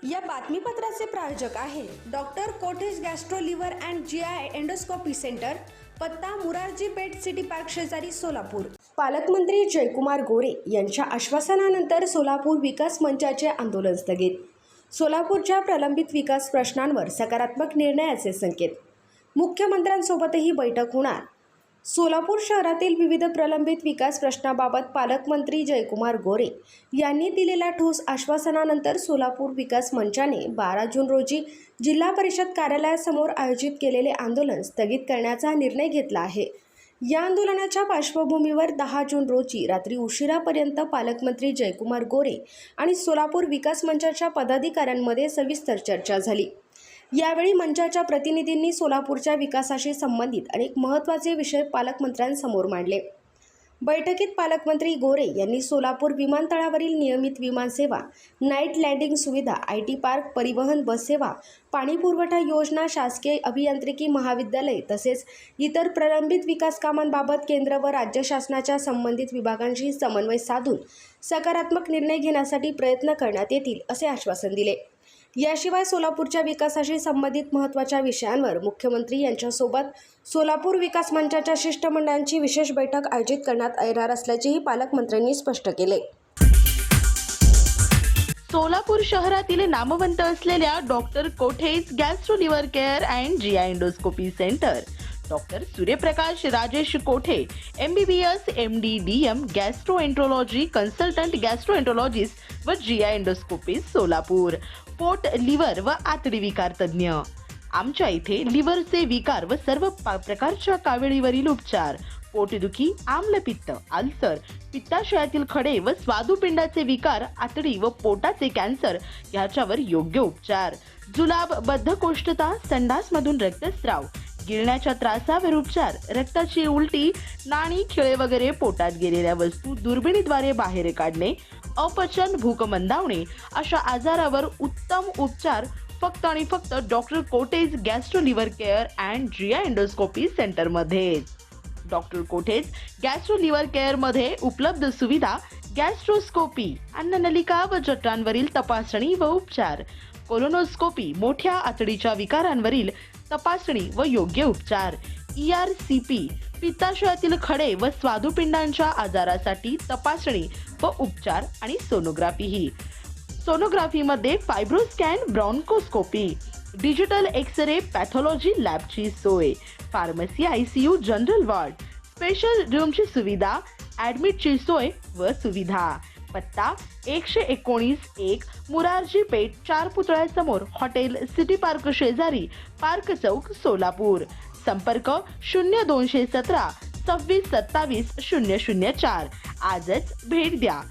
या बातमीपत्राचे प्रायोजक आहे doctor Kothe's gastro liver and GI endoscopy centre, पत्ता मुरारजी पेठ सिटी पार्क शेजारी सोलापूर। पालकमंत्री जयकुमार गोरे यांच्या आश्वासनानंतर सोलापूर विकास मंचाचे आंदोलन स्थगित। सोलापूरच्या प्रलंबित विकास प्रश्नांवर सकारात्मक निर्णयाचे संकेत। मुख्यमंत्र्यांसोबतही बैठक होणार। सोलापूर शहरातील विविध प्रलंबित विकास प्रश्नाबाबत पालकमंत्री जयकुमार गोरे यांनी दिलेल्या ठोस आश्वासनानंतर सोलापूर विकास मंचाने 12 जून रोजी जिल्हा परिषद कार्यालयासमोर आयोजित केलेले आंदोलन स्थगित करण्याचा निर्णय घेतला आहे। या आंदोलनाच्या पार्श्वभूमीवर 10 जून रोजी रात्री उशिरापर्यंत पालकमंत्री जयकुमार गोरे आणि सोलापूर विकास मंचाच्या पदाधिकाऱ्यांमध्ये सविस्तर चर्चा झाली। यावेळी मंचाच्या प्रतिनिधींनी सोलापूरच्या विकासाशी संबंधित अनेक महत्त्वाचे विषय पालकमंत्र्यांसमोर मांडले। बैठकीत पालकमंत्री गोरे यांनी सोलापूर विमानतळावरील नियमित विमानसेवा, नाईट लँडिंग सुविधा, IT पार्क, परिवहन बस सेवा, पाणी पुरवठा योजना, शासकीय अभियांत्रिकी महाविद्यालय तसेच इतर प्रलंबित विकास कामांबाबत केंद्र व राज्य शासनाच्या संबंधित विभागांशी समन्वय साधून सकारात्मक निर्णय घेण्यासाठी प्रयत्न करण्यात येतील असे आश्वासन दिले। याशिवाय सोलापूरच्या विकासाशी संबंधित महत्त्वाच्या विषयांवर मुख्यमंत्री यांच्यासोबत सोलापूर विकास मंचाच्या शिष्टमंडळाची विशेष बैठक आयोजित करण्यात येणार असल्याचेही पालकमंत्र्यांनी स्पष्ट केले। सोलापूर शहरातील नामवंत असलेल्या doctor Kothe's gastro liver care and GI endoscopy centre, doctor Suryaprakash Rajesh Kothe, MBBS, MD, DM, gastroenterology consultant, gastroenterologist व जीआय एंडोस्कोपी सोलापूर, पोट, लिव्हर व आतडी विकार तज्ञ। आमच्या इथे लिव्हरचे विकार व सर्व प्रकारच्या काविळीवरील उपचार, पोटदुखी, आम्लपित्त, अल्सर, पित्ताशयातील खडे व स्वादुपिंडाचे विकार, आतडी व पोटाचे कॅन्सर याच्यावर योग्य उपचार, जुलाब, बद्धकोष्ठता, संडासमधून रक्तस्राव, गिळण्याच्या त्रासावर उपचार, रक्ताची उलटी, नाणी, खिळे वगैरे पोटात गेलेल्या वस्तू दुर्बिणीद्वारे बाहेर काढणे, अपचन, भूक मंदावणे अशा आजारावर उत्तम उपचार फक्त आणि फक्त doctor Kothe's gastro liver care and GI endoscopy सेंटरमध्ये। Doctor Kothe's gastro liver care मध्ये उपलब्ध सुविधा गॅस्ट्रोस्कोपी, अन्ननलिका व जठरांवरील तपासणी व उपचार, कोलोनोस्कोपी, मोठ्या आतडीच्या विकारांवरील तपासणी व योग्य उपचार, ERCP, पित्ताशयातील खडे व स्वादुपिंडांच्या आजारासाठी तपासणी व उपचार आणि सोनोग्राफी। सोनोग्राफीमध्ये fibroscan, bronchoscopy, digital X ray, pathology लॅबची सोय, pharmacy, ICU, general ward, special रूमची सुविधा, ॲडमिटची सोय व सुविधा। पत्ता 119-1 मुरारजी पेठ 4 पुतळ्यासमोर, हॉटेल सिटी पार्क शेजारी, पार्क चौक, सोलापूर। संपर्क 0217 26 27 004। आजच भेट द्या।